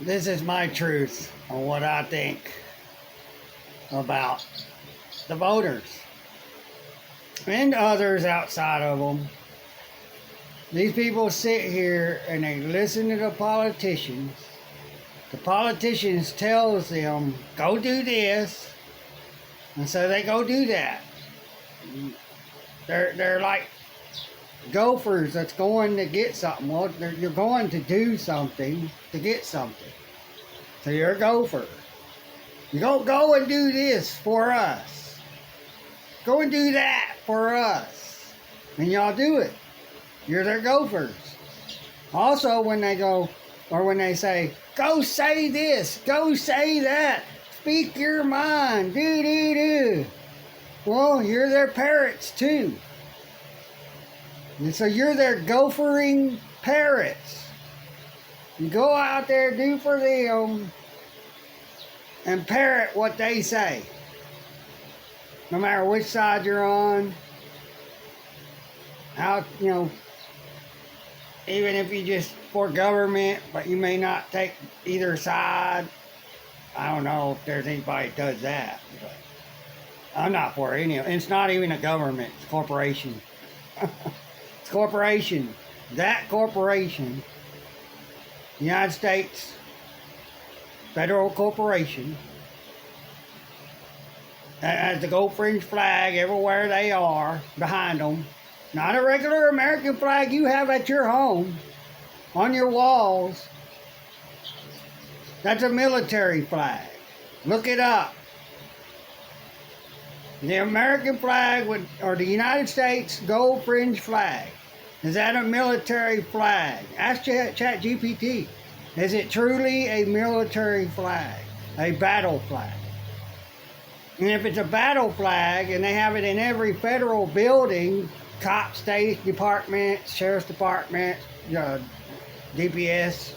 This is my truth on what I think about the voters and others outside of them. These people sit here and they listen to the politicians. The politicians tells them, go do this, and so they go do that. They're like gophers that's going to get something. Well, you're going to do something to get something. So you're a gopher. You don't go and do this for us. Go and do that for us. And y'all do it. You're their gophers. Also, when they go, or when they say, go say this, go say that, speak your mind, do. Well, you're their parrots too. And so you're their gophering parrots. You go out there, do for them, and parrot what they say. No matter which side you're on, how, even if you just for government, but you may not take either side. I don't know if there's anybody that does that, but I'm not for any of it. It's not even a government, it's a corporation. It's a corporation. That corporation, United States federal corporation, that has the Gofering flag everywhere they are behind them. Not a regular American flag you have at your home, on your walls. That's a military flag. Look it up. The American flag or the United States gold fringe flag. Is that a military flag? Ask ChatGPT. Is it truly a military flag? A battle flag? And if it's a battle flag and they have it in every federal building, cop, state department, sheriff's department, DPS,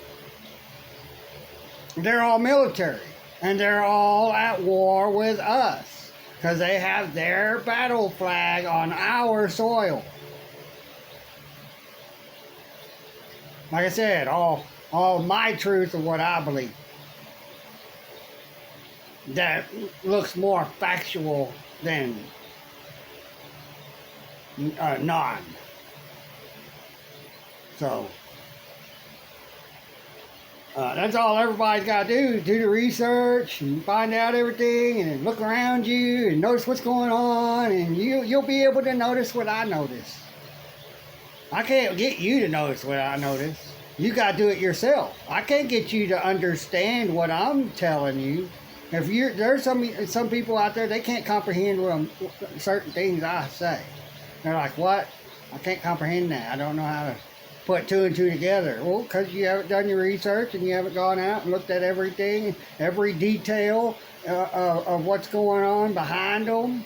they're all military. And they're all at war with us. Because they have their battle flag on our soil. Like I said, all my truth of what I believe. That looks more factual than non. So, that's all everybody's got to do the research and find out everything and look around you and notice what's going on, and you'll be able to notice what I notice. I can't get you to notice what I notice. You got to do it yourself. I can't get you to understand what I'm telling you. If there's some people out there, they can't comprehend certain things I say. They're like, what? I can't comprehend that. I don't know how to put two and two together. Well, because you haven't done your research and you haven't gone out and looked at everything, every detail of what's going on behind them.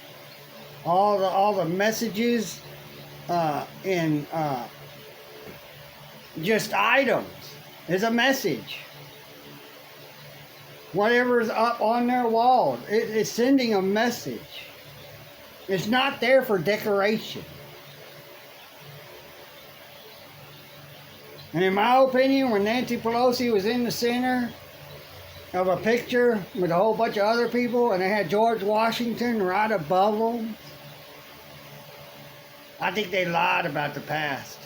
All the messages in just items is a message. Whatever's up on their wall, it's sending a message. It's not there for decoration. And in my opinion, when Nancy Pelosi was in the center of a picture with a whole bunch of other people and they had George Washington right above them, I think they lied about the past.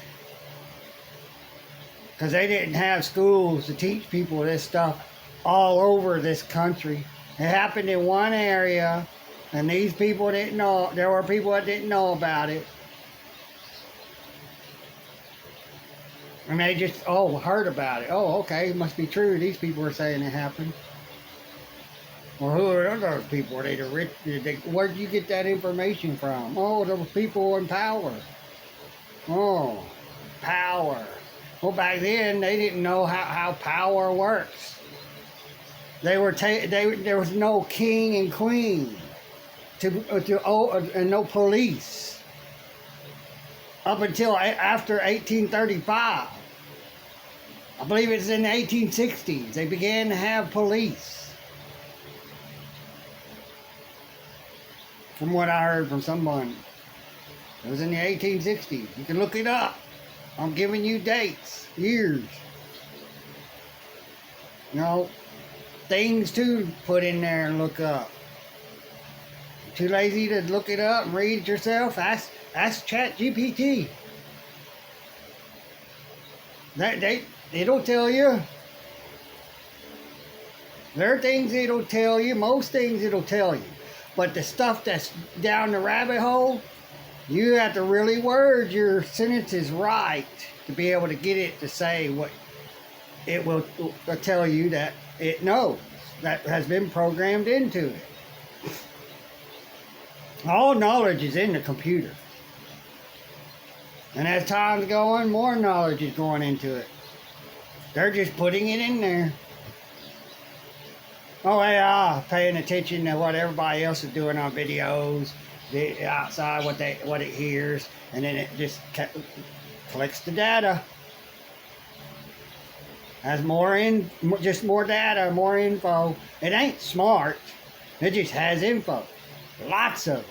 Because they didn't have schools to teach people this stuff all over this country. It happened in one area, and these people didn't know. There were people that didn't know about it. And they just, heard about it. Oh, okay, it must be true. These people are saying it happened. Well, who are those people? Are they the rich? Where did you get that information from? Oh, the people in power. Oh, power. Well, back then, they didn't know how power works. There was no king and queen, and no police up until after 1835. I believe it's in the 1860s. They began to have police. From what I heard from someone, it was in the 1860s. You can look it up. I'm giving you dates, years. You know, things to put in there and look up. Too lazy to look it up and read it yourself? Ask ChatGPT. It'll tell you. There are things it'll tell you. Most things it'll tell you. But the stuff that's down the rabbit hole, you have to really word your sentences right to be able to get it to say what it will tell you that it knows. That has been programmed into it. All knowledge is in the computer. And as time's going, more knowledge is going into it. They're just putting it in there. Oh yeah, paying attention to what everybody else is doing on videos, the outside, what it hears, and then it just collects the data. Has just more data, more info. It ain't smart. It just has info. Lots of it.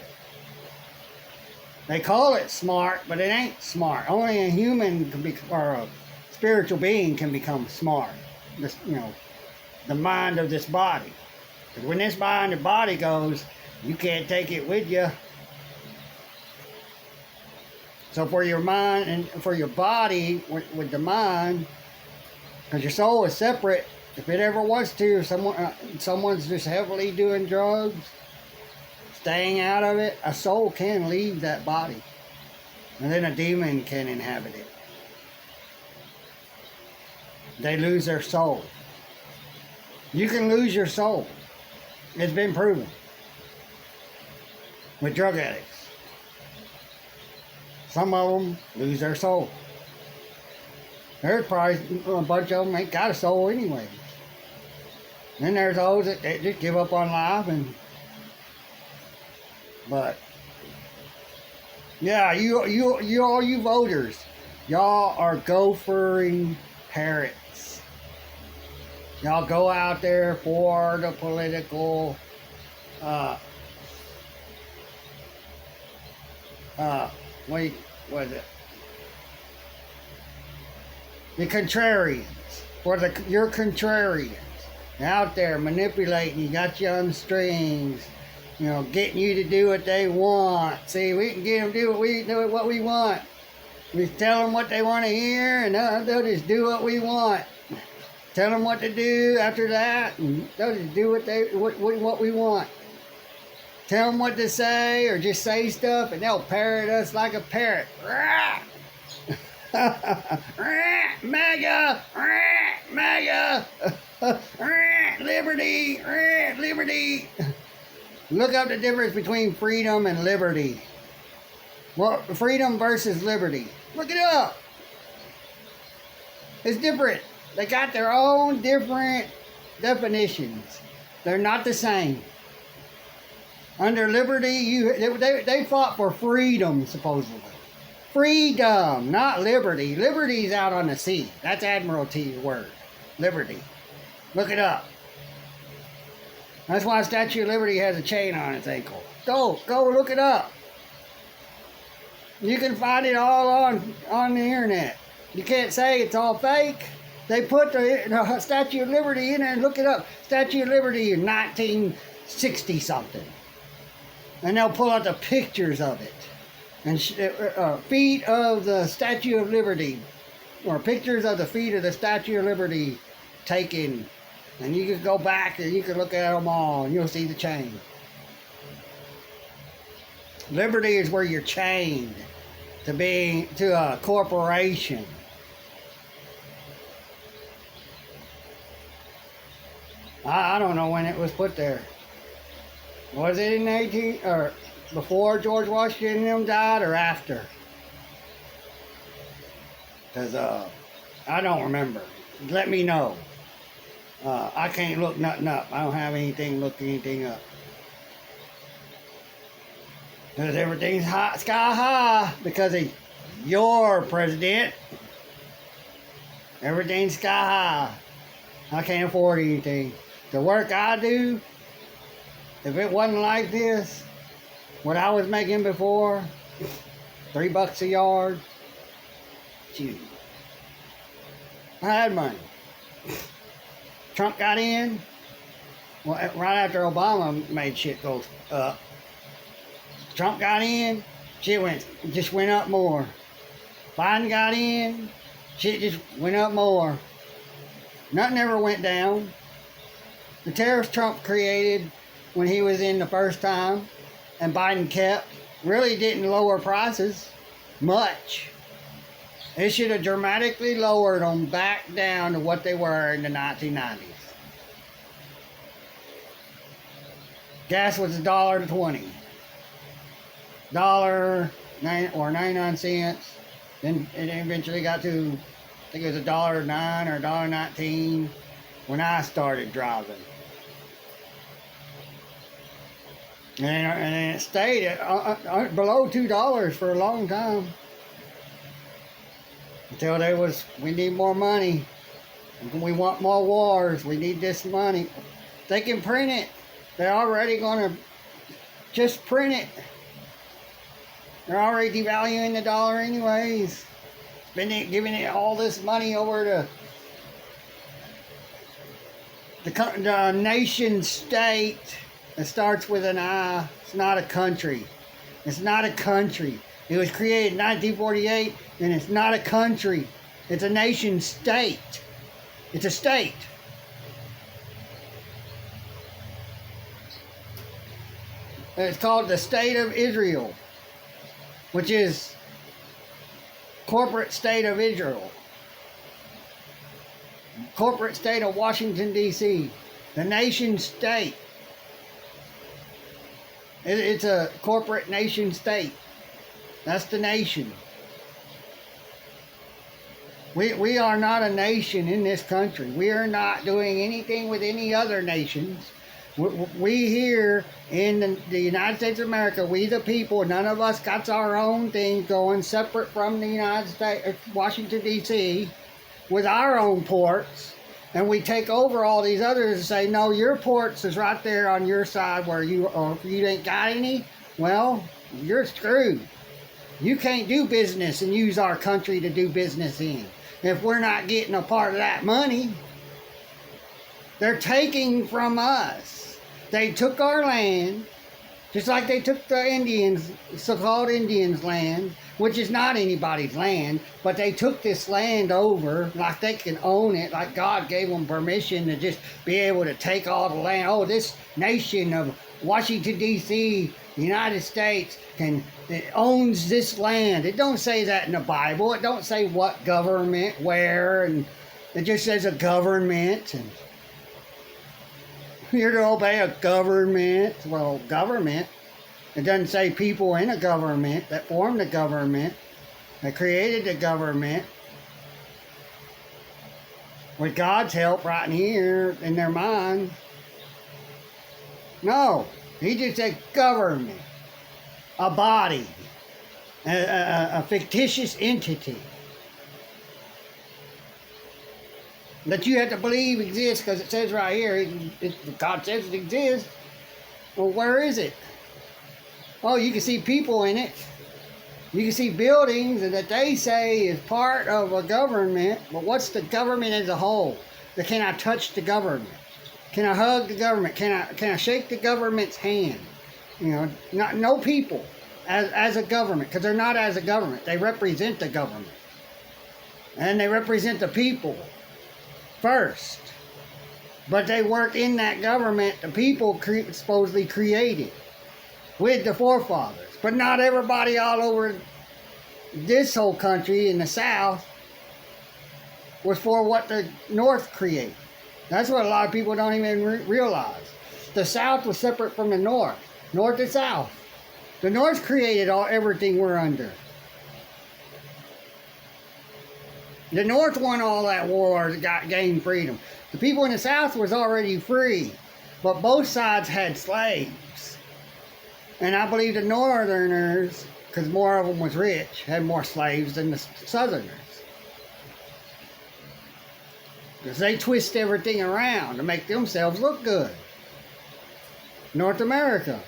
They call it smart, but it ain't smart. Only a human can be, or a spiritual being can become smart. This, the mind of this body. Because when this mind and body goes, you can't take it with you. So for your mind and for your body, with the mind, because your soul is separate, if it ever wants to, if someone's just heavily doing drugs, staying out of it, a soul can leave that body. And then a demon can inhabit it. They lose their soul. You can lose your soul. It's been proven. With drug addicts. Some of them lose their soul. There's probably a bunch of them ain't got a soul anyway. Then there's those that just give up on life but yeah, you all you voters, y'all are Gofering parrots. Y'all go out there for the political what is it? The contrarians. You're contrarians. Out there manipulating, you got you on the strings, getting you to do what they want. See, we can get them to do what we want. We tell them what they want to hear, and they'll just do what we want. Tell them what to do after that, and they'll just do what we want. Tell them what to say, or just say stuff, and they'll parrot us like a parrot. MAGA, MAGA, liberty, liberty. Look up the difference between freedom and liberty. Well, freedom versus liberty. Look it up. It's different. They got their own different definitions. They're not the same. Under liberty, they fought for freedom, supposedly. Freedom, not liberty. Liberty's out on the sea. That's Admiralty's word. Liberty. Look it up. That's why Statue of Liberty has a chain on its ankle. Go look it up. You can find it all on the internet. You can't say it's all fake. They put the Statue of Liberty in there and look it up. Statue of Liberty in 1960 something. And they'll pull out the pictures of it. And feet of the Statue of Liberty, or pictures of the feet of the Statue of Liberty taken, and you can go back and you can look at them all, and you'll see the chain. Liberty is where you're chained to a corporation. I don't know when it was put there. Was it in before George Washington and them died, or after? Because I don't remember. Let me know. I can't look nothing up. I don't have anything up. Because everything's sky high because of your president. Everything's sky high. I can't afford anything. The work I do, if it wasn't like this, what I was making before, $3 a yard, shoot, I had money. Trump got in. Well, right after Obama made shit go up. Trump got in. Shit just went up more. Biden got in. Shit just went up more. Nothing ever went down. The tariffs Trump created when he was in the first time and Biden kept really didn't lower prices much. It should have dramatically lowered them back down to what they were in the 1990s. Gas was $1.20. $1.99. Then it eventually got to, I think it was $1.09 or $1.19 when I started driving. And it stayed at below $2 for a long time. Until we need more money. We want more wars. We need this money. They can print it. They're already going to just print it. They're already devaluing the dollar anyways. Giving it all this money over to the nation state. It starts with an I. It's not a country. It's not a country. It was created in 1948, and it's not a country. It's a nation state. It's a state. It's called the State of Israel, which is corporate state of Israel. Corporate state of Washington, D.C. The nation state. It's a corporate nation state. That's the nation. We are not a nation in this country. We are not doing anything with any other nations. We here in the United States of America, we the people, none of us got our own thing going separate from the United States, Washington, D.C., with our own ports. And we take over all these others and say, no, your ports is right there on your side where you, or if you ain't got any, well, you're screwed. You can't do business and use our country to do business in. If we're not getting a part of that money, they're taking from us. They took our land, just like they took the Indians, so-called Indians' land, which is not anybody's land, but they took this land over like they can own it, like God gave them permission to just be able to take all the land. Oh, this nation of Washington, D.C., United States, it owns this land. It don't say that in the Bible. It don't say what government, where, and it just says a government. And you're to obey a government. Well, government. It doesn't say people in a government that formed the government, that created the government. With God's help right in here in their mind. No, he just said government. A body. A fictitious entity. That you have to believe exists because it says right here, God says it exists. Well, where is it? Oh, you can see people in it. You can see buildings that they say is part of a government. But what's the government as a whole? Can I touch the government? Can I hug the government? Can I shake the government's hand? You know, no people as a government, because they're not as a government. They represent the government. And they represent the people first. But they work in that government the people supposedly created with the forefathers. But not everybody all over this whole country in the South was for what the North created. That's what a lot of people don't even realize. The South was separate from the North. North and South. The North created everything we're under. The North won all that war, gained freedom. The people in the South was already free, but both sides had slaves. And I believe the Northerners, because more of them was rich, had more slaves than the Southerners. Because they twist everything around to make themselves look good. North America.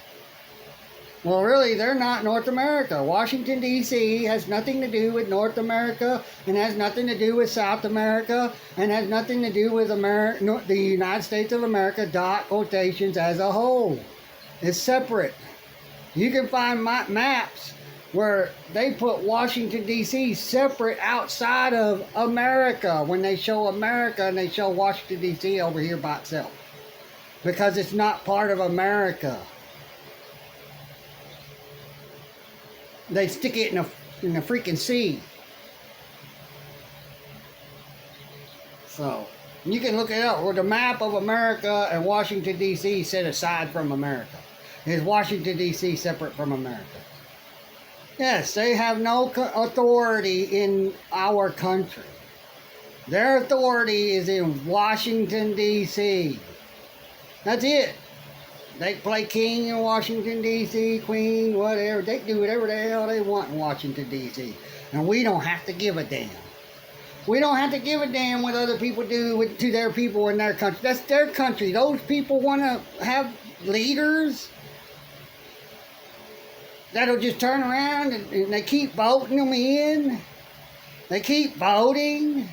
Well, really, they're not North America. Washington, D.C. has nothing to do with North America, and has nothing to do with South America, and has nothing to do with the United States of America, dot quotations, as a whole. It's separate. You can find maps where they put Washington, D.C. separate outside of America when they show America, and they show Washington, D.C. over here by itself. Because it's not part of America. They stick it in a freaking sea. So, you can look it up. Where the map of America and Washington, D.C. set aside from America. Is Washington, D.C. separate from America? Yes, they have no authority in our country. Their authority is in Washington, D.C. That's it. They play king in Washington, D.C., queen, whatever. They do whatever the hell they want in Washington, D.C. And we don't have to give a damn. We don't have to give a damn what other people do to their people in their country. That's their country. Those people want to have leaders that'll just turn around and they keep voting them in. They keep voting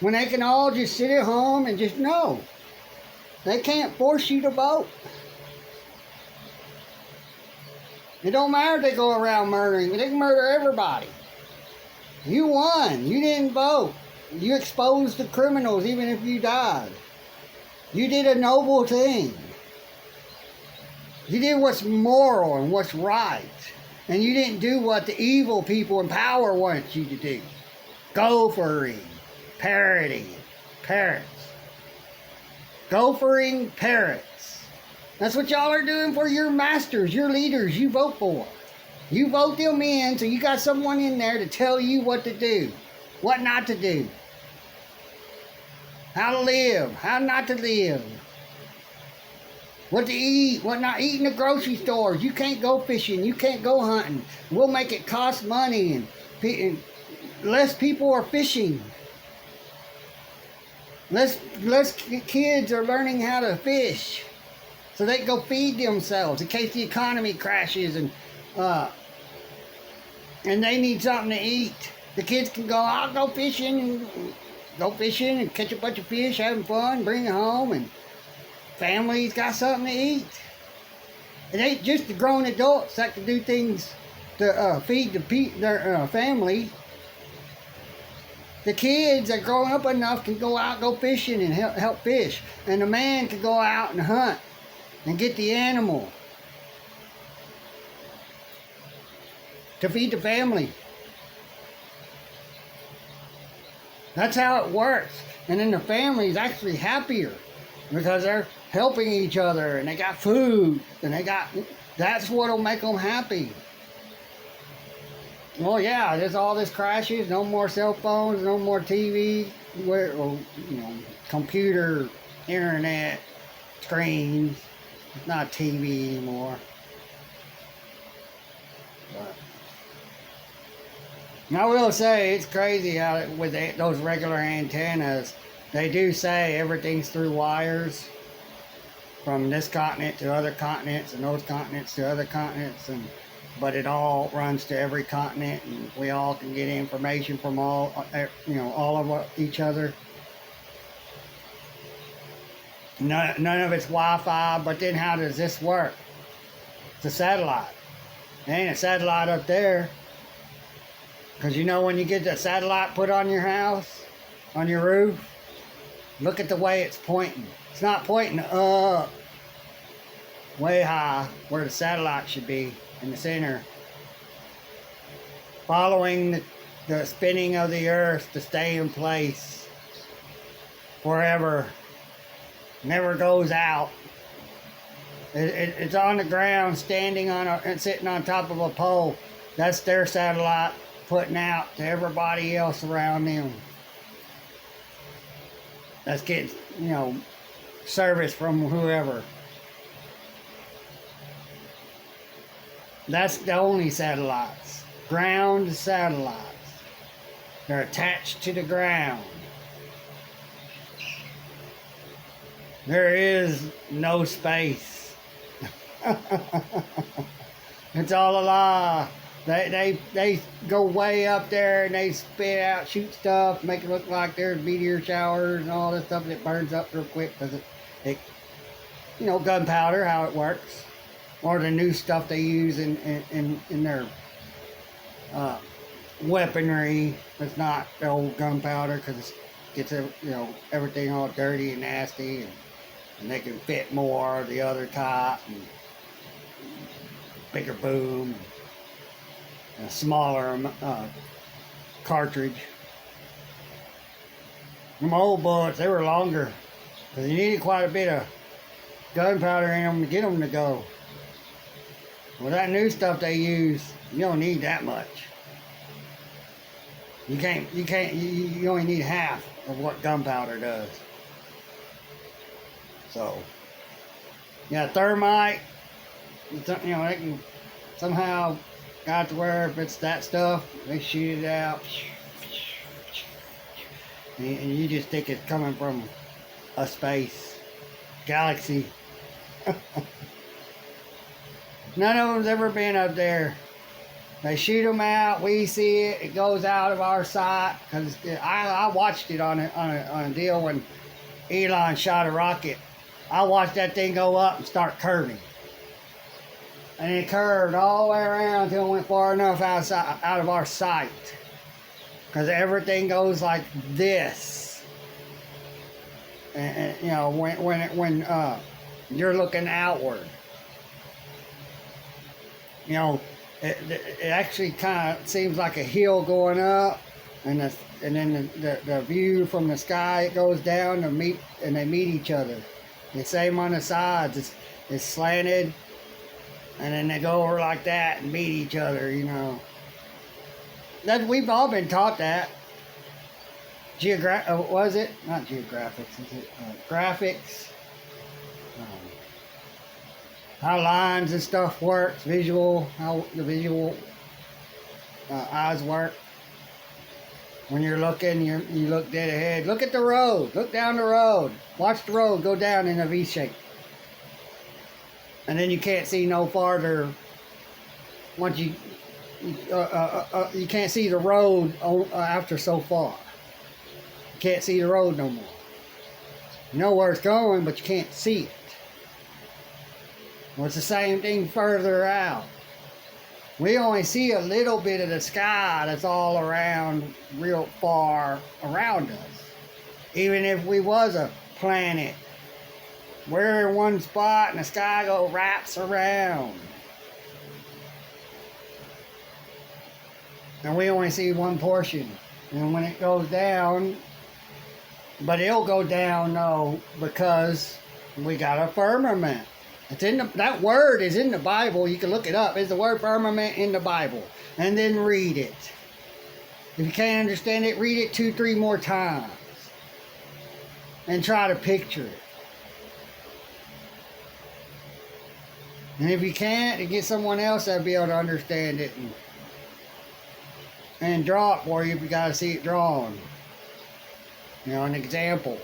when they can all just sit at home and just know. They can't force you to vote. It don't matter if they go around murdering. They can murder everybody. You won. You didn't vote. You exposed the criminals even if you died. You did a noble thing. You did what's moral and what's right. And you didn't do what the evil people in power want you to do. Gofering. Parroting. Parrots. Gofering parrots. That's what y'all are doing for your masters, your leaders you vote for. You vote them in, so you got someone in there to tell you what to do, what not to do, how to live, how not to live, what to eat, what not eat in the grocery stores. You can't go fishing, you can't go hunting. We'll make it cost money, and less people are fishing. Less kids are learning how to fish, so they can go feed themselves in case the economy crashes and they need something to eat. The kids can go, I'll go fishing and catch a bunch of fish, having fun, bring it home, and families got something to eat. It ain't just the grown adults that can do things to feed their family. The kids that are growing up enough can go out, go fishing and help fish. And the man can go out and hunt and get the animal to feed the family. That's how it works. And then the family's actually happier because they're helping each other and they got food and that's what'll make them happy. Well, yeah, there's all this crashes, no more cell phones, no more TV, computer, internet, screens. It's not TV anymore. But I will say, it's crazy how with those regular antennas, they do say everything's through wires from this continent to other continents and those continents to other continents, but it all runs to every continent, and we all can get information from all of each other. None of it's Wi-Fi, but then how does this work? It's a satellite. There ain't a satellite up there. Because when you get the satellite put on your house, on your roof, look at the way it's pointing. It's not pointing up, way high, where the satellite should be, in the center. Following the spinning of the earth to stay in place forever. Never goes out. It's on the ground, standing and sitting on top of a pole. That's their satellite putting out to everybody else around them. That's getting, service from whoever. That's the only satellites. Ground satellites. They're attached to the ground. There is no space. It's all a lie. They go way up there and they spit out, shoot stuff, make it look like there's meteor showers and all this stuff that burns up real quick because it, you know, gunpowder, how it works, or the new stuff they use in their weaponry. It's not the old gunpowder because it gets, you know, everything all dirty and nasty, and they can fit more the other type and bigger boom. A smaller cartridge. Them old bullets, they were longer because you needed quite a bit of gunpowder in them to get them to go. With that new stuff they use, you don't need that much. You only need half of what gunpowder does. So, yeah, thermite, you know, they can somehow got to where if it's that stuff, they shoot it out, and you just think it's coming from a space galaxy. None of them's ever been up there. They shoot them out, we see it, it goes out of our sight. Cause I watched it on a deal when Elon shot a rocket. I watched that thing go up and start curving. And it curved all the way around until it went far enough out of our sight. Because everything goes like this. And you know, when you're looking outward. You know, it actually kind of seems like a hill going up. And then the view from the sky, it goes down and they meet each other. The same on the sides. It's slanted. And then they go over like that and meet each other, you know. We've all been taught that. Was it? Not geographics, is it? Graphics. How lines and stuff works, visual, how the visual eyes work. When you're looking, you look dead ahead. Look at the road. Look down the road. Watch the road go down in a V shape. And then you can't see no farther. Once you can't see the road after so far. You can't see the road no more. You know where it's going, but you can't see it. Well, it's the same thing further out. We only see a little bit of the sky that's all around, real far around us. Even if we was a planet. We're in one spot and the sky wraps around. And we only see one portion. And when it goes down, but it'll go down though, because we got a firmament. It's in that word is in the Bible. You can look it up. It's the word firmament in the Bible. And then read it. If you can't understand it, read it 2-3 more times. And try to picture it. And if you can't, to get someone else that'll be able to understand it and draw it for you if you got to see it drawn. You know, an example.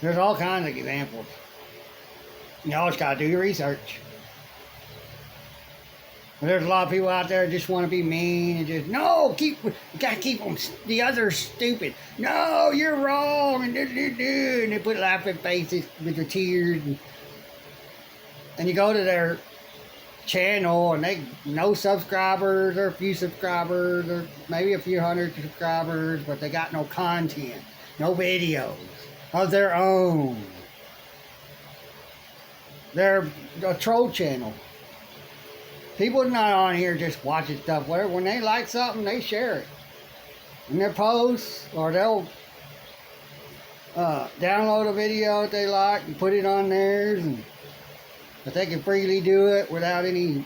There's all kinds of examples. You all just got to do your research. But there's a lot of people out there that just want to be mean and just, no, you got to keep them, the others stupid. No, you're wrong, and and they put laughing faces with their tears. And you go to their channel and they no subscribers or a few subscribers or maybe a few hundred subscribers, but they got no content, no videos of their own. They're a troll channel. People not on here just watching stuff. Whatever. When they like something, they share it in their posts, or they'll download a video that they like and put it on theirs. But they can freely do it without any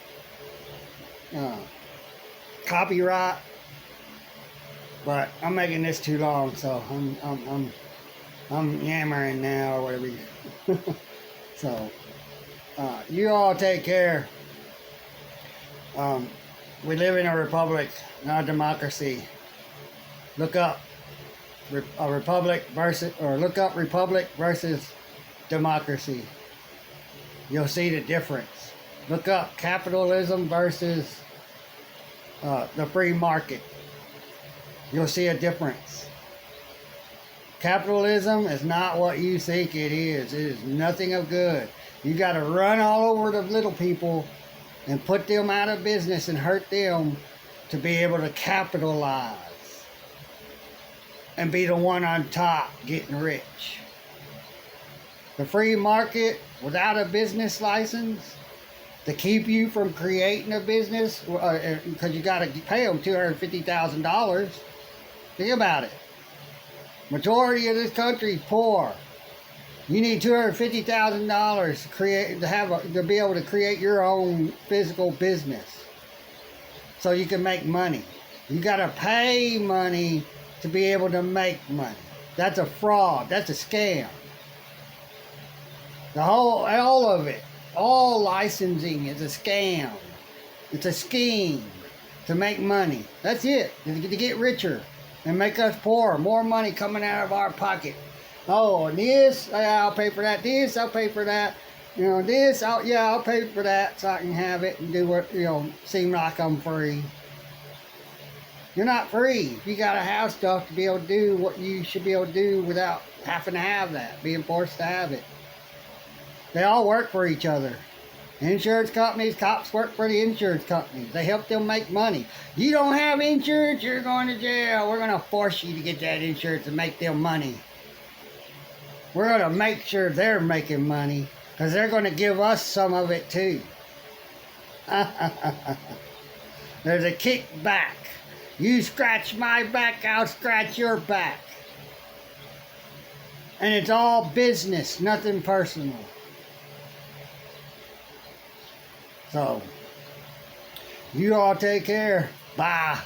copyright. But I'm making this too long, so I'm yammering now or whatever. So you all take care. We live in a republic, not a democracy. Look up a republic versus, or look up republic versus democracy. You'll see the difference. Look up capitalism versus the free market. You'll see a difference. Capitalism is not what you think it is. It is nothing of good. You got to run all over the little people and put them out of business and hurt them to be able to capitalize and be the one on top getting rich. The free market without a business license to keep you from creating a business, because you got to pay them $250,000. Think about it. Majority of this country is poor. You need $250,000 to be able to create your own physical business, so you can make money. You got to pay money to be able to make money. That's a fraud. That's a scam. All of it, all licensing is a scam. It's a scheme to make money. That's it. To get richer and make us poor. More money coming out of our pocket. Oh, and this, I'll pay for that. This, I'll pay for that. You know, this, I'll pay for that so I can have it and do what, seem like I'm free. You're not free. You got to have stuff to be able to do what you should be able to do without having to have that, being forced to have it. They all work for each other. Insurance companies, cops work for the insurance companies. They help them make money. You don't have insurance, you're going to jail. We're going to force you to get that insurance and make them money. We're going to make sure they're making money, because they're going to give us some of it too. There's a kickback. You scratch my back, I'll scratch your back. And it's all business, nothing personal. So, you all take care. Bye.